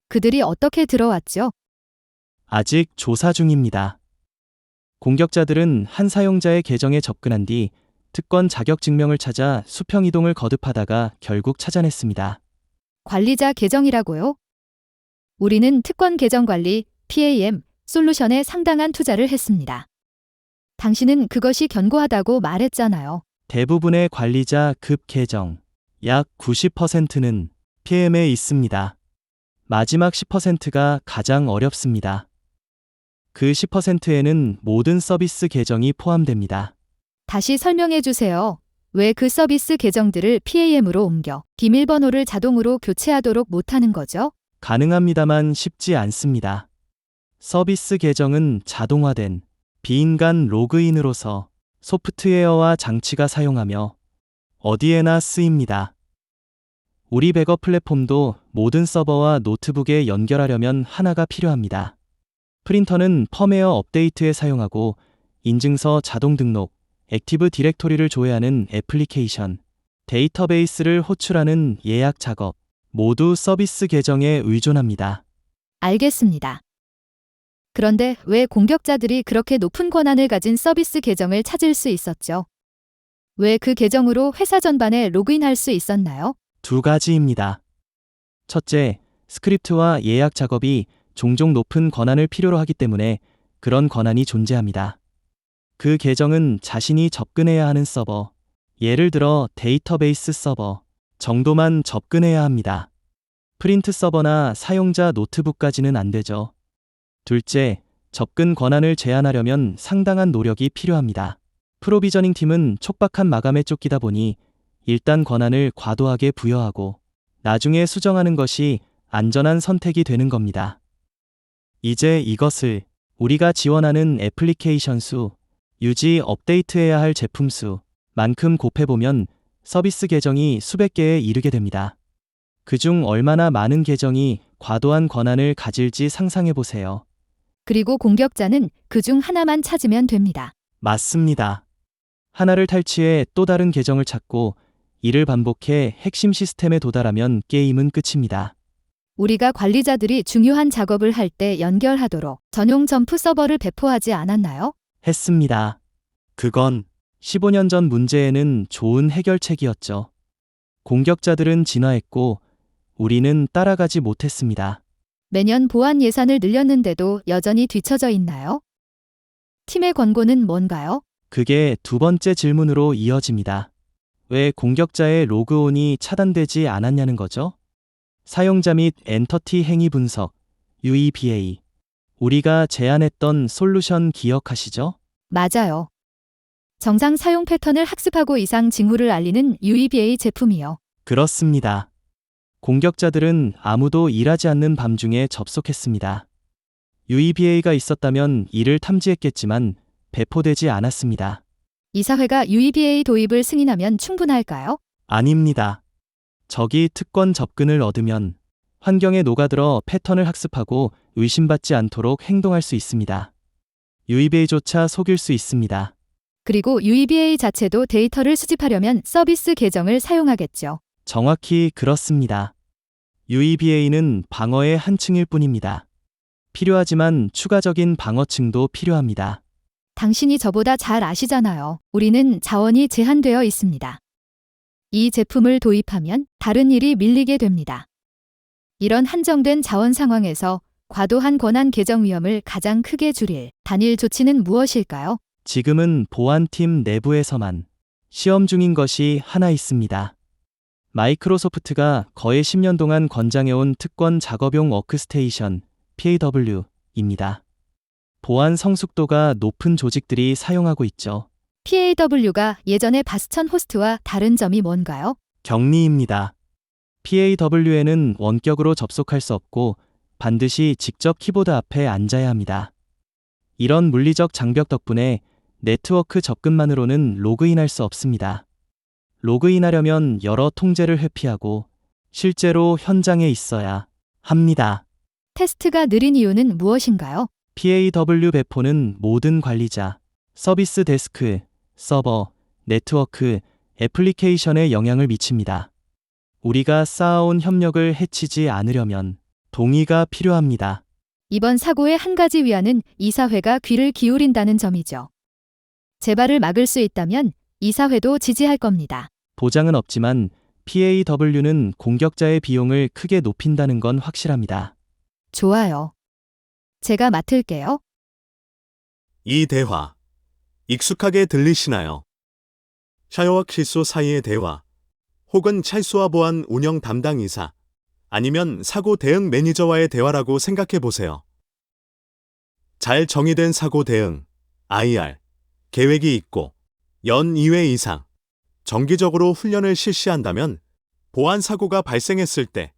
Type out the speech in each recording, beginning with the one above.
그들이 어떻게 들어왔죠? 아직 조사 중입니다. 공격자들은 한 사용자의 계정에 접근한 뒤 특권 자격 증명을 찾아 수평 이동을 거듭하다가 결국 찾아냈습니다. 관리자 계정이라고요? 우리는 특권 계정 관리, PAM, 솔루션에 상당한 투자를 했습니다. 당신은 그것이 견고하다고 말했잖아요. 대부분의 관리자 급 계정, 약 90%는 PM에 있습니다. 마지막 10%가 가장 어렵습니다. 그 10%에는 모든 서비스 계정이 포함됩니다. 다시 설명해 주세요. 왜 그 서비스 계정들을 PAM으로 옮겨 비밀번호를 자동으로 교체하도록 못하는 거죠? 가능합니다만 쉽지 않습니다. 서비스 계정은 자동화된 비인간 로그인으로서 소프트웨어와 장치가 사용하며 어디에나 쓰입니다. 우리 백업 플랫폼도 모든 서버와 노트북에 연결하려면 하나가 필요합니다. 프린터는 펌웨어 업데이트에 사용하고 인증서 자동 등록, 액티브 디렉토리를 조회하는 애플리케이션, 데이터베이스를 호출하는 예약 작업, 모두 서비스 계정에 의존합니다. 알겠습니다. 그런데 왜 공격자들이 그렇게 높은 권한을 가진 서비스 계정을 찾을 수 있었죠? 왜 그 계정으로 회사 전반에 로그인할 수 있었나요? 두 가지입니다. 첫째, 스크립트와 예약 작업이 종종 높은 권한을 필요로 하기 때문에 그런 권한이 존재합니다. 그 계정은 자신이 접근해야 하는 서버, 예를 들어 데이터베이스 서버 정도만 접근해야 합니다. 프린트 서버나 사용자 노트북까지는 안 되죠. 둘째, 접근 권한을 제한하려면 상당한 노력이 필요합니다. 프로비저닝 팀은 촉박한 마감에 쫓기다 보니 일단 권한을 과도하게 부여하고 나중에 수정하는 것이 안전한 선택이 되는 겁니다. 이제 이것을 우리가 지원하는 애플리케이션 수, 유지 업데이트해야 할 제품 수 만큼 곱해보면 서비스 계정이 수백 개에 이르게 됩니다. 그중 얼마나 많은 계정이 과도한 권한을 가질지 상상해보세요. 그리고 공격자는 그중 하나만 찾으면 됩니다. 맞습니다. 하나를 탈취해 또 다른 계정을 찾고 이를 반복해 핵심 시스템에 도달하면 게임은 끝입니다. 우리가 관리자들이 중요한 작업을 할 때 연결하도록 전용 점프 서버를 배포하지 않았나요? 했습니다. 그건 15년 전 문제에는 좋은 해결책이었죠. 공격자들은 진화했고 우리는 따라가지 못했습니다. 매년 보안 예산을 늘렸는데도 여전히 뒤처져 있나요? 팀의 권고는 뭔가요? 그게 두 번째 질문으로 이어집니다. 왜 공격자의 로그온이 차단되지 않았냐는 거죠? 사용자 및 엔터티 행위 분석, UEBA. 우리가 제안했던 솔루션 기억하시죠? 맞아요. 정상 사용 패턴을 학습하고 이상 징후를 알리는 UEBA 제품이요. 그렇습니다. 공격자들은 아무도 일하지 않는 밤중에 접속했습니다. UEBA가 있었다면 이를 탐지했겠지만 배포되지 않았습니다. 이사회가 UEBA 도입을 승인하면 충분할까요? 아닙니다. 적이 특권 접근을 얻으면 환경에 녹아들어 패턴을 학습하고 의심받지 않도록 행동할 수 있습니다. UEBA조차 속일 수 있습니다. 그리고 UEBA 자체도 데이터를 수집하려면 서비스 계정을 사용하겠죠. 정확히 그렇습니다. UEBA는 방어의 한 층일 뿐입니다. 필요하지만 추가적인 방어층도 필요합니다. 당신이 저보다 잘 아시잖아요. 우리는 자원이 제한되어 있습니다. 이 제품을 도입하면 다른 일이 밀리게 됩니다. 이런 한정된 자원 상황에서 과도한 권한 계정 위험을 가장 크게 줄일 단일 조치는 무엇일까요? 지금은 보안팀 내부에서만 시험 중인 것이 하나 있습니다. 마이크로소프트가 거의 10년 동안 권장해온 특권 작업용 워크스테이션 PAW입니다. 보안 성숙도가 높은 조직들이 사용하고 있죠. PAW가 예전의 바스천 호스트와 다른 점이 뭔가요? 격리입니다. PAW에는 원격으로 접속할 수 없고 반드시 직접 키보드 앞에 앉아야 합니다. 이런 물리적 장벽 덕분에 네트워크 접근만으로는 로그인할 수 없습니다. 로그인하려면 여러 통제를 회피하고 실제로 현장에 있어야 합니다. 테스트가 느린 이유는 무엇인가요? PAW 배포는 모든 관리자, 서비스 데스크, 서버, 네트워크, 애플리케이션에 영향을 미칩니다. 우리가 쌓아온 협력을 해치지 않으려면 동의가 필요합니다. 이번 사고의 한 가지 위안은 이사회가 귀를 기울인다는 점이죠. 재발을 막을 수 있다면 이사회도 지지할 겁니다. 보장은 없지만 PAW는 공격자의 비용을 크게 높인다는 건 확실합니다. 좋아요. 제가 맡을게요. 이 대화 익숙하게 들리시나요? 샤요와 실소 사이의 대화, 혹은 찰수와 보안 운영 담당 이사, 아니면 사고 대응 매니저와의 대화라고 생각해 보세요. 잘 정의된 사고 대응, IR, 계획이 있고 연 2회 이상 정기적으로 훈련을 실시한다면 보안 사고가 발생했을 때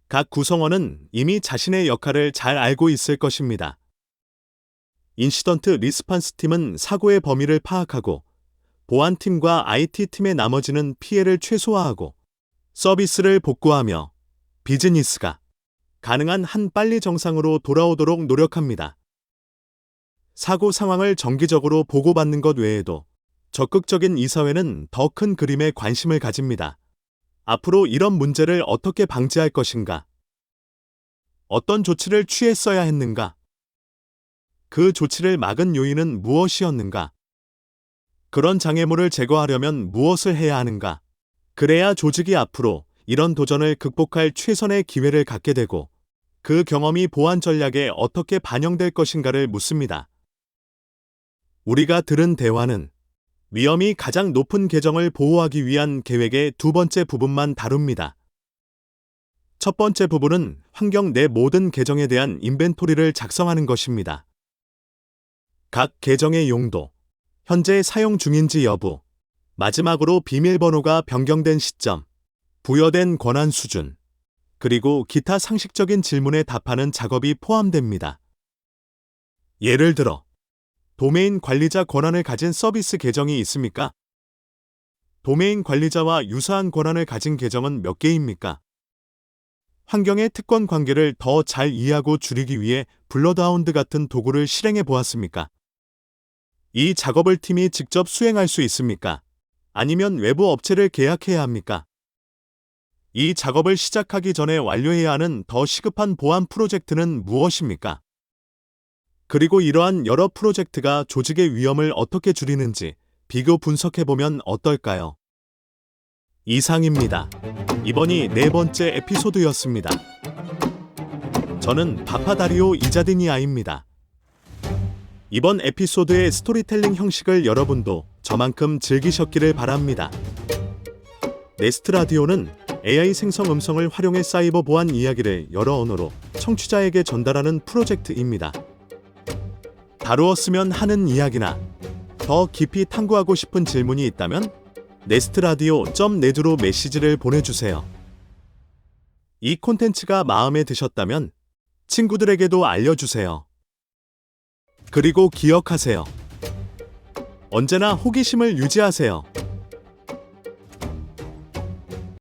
각 구성원은 이미 자신의 역할을 잘 알고 있을 것입니다. 인시던트 리스판스 팀은 사고의 범위를 파악하고 보안팀과 IT팀의 나머지는 피해를 최소화하고 서비스를 복구하며 비즈니스가 가능한 한 빨리 정상으로 돌아오도록 노력합니다. 사고 상황을 정기적으로 보고받는 것 외에도 적극적인 이사회는 더 큰 그림에 관심을 가집니다. 앞으로 이런 문제를 어떻게 방지할 것인가? 어떤 조치를 취했어야 했는가? 그 조치를 막은 요인은 무엇이었는가? 그런 장애물을 제거하려면 무엇을 해야 하는가? 그래야 조직이 앞으로 이런 도전을 극복할 최선의 기회를 갖게 되고 그 경험이 보안 전략에 어떻게 반영될 것인가를 묻습니다. 우리가 들은 대화는 위험이 가장 높은 계정을 보호하기 위한 계획의 두 번째 부분만 다룹니다. 첫 번째 부분은 환경 내 모든 계정에 대한 인벤토리를 작성하는 것입니다. 각 계정의 용도, 현재 사용 중인지 여부, 마지막으로 비밀번호가 변경된 시점, 부여된 권한 수준, 그리고 기타 상식적인 질문에 답하는 작업이 포함됩니다. 예를 들어, 도메인 관리자 권한을 가진 서비스 계정이 있습니까? 도메인 관리자와 유사한 권한을 가진 계정은 몇 개입니까? 환경의 특권 관계를 더 잘 이해하고 줄이기 위해 블러드하운드 같은 도구를 실행해 보았습니까? 이 작업을 팀이 직접 수행할 수 있습니까? 아니면 외부 업체를 계약해야 합니까? 이 작업을 시작하기 전에 완료해야 하는 더 시급한 보안 프로젝트는 무엇입니까? 그리고 이러한 여러 프로젝트가 조직의 위험을 어떻게 줄이는지 비교 분석해보면 어떨까요? 이상입니다. 이번이 네 번째 에피소드였습니다. 저는 파파다리오 이자디니아입니다. 이번 에피소드의 스토리텔링 형식을 여러분도 저만큼 즐기셨기를 바랍니다. 네스트 라디오는 AI 생성 음성을 활용해 사이버 보안 이야기를 여러 언어로 청취자에게 전달하는 프로젝트입니다. 다루었으면 하는 이야기나 더 깊이 탐구하고 싶은 질문이 있다면 nestradio.net으로 메시지를 보내주세요. 이 콘텐츠가 마음에 드셨다면 친구들에게도 알려주세요. 그리고 기억하세요. 언제나 호기심을 유지하세요.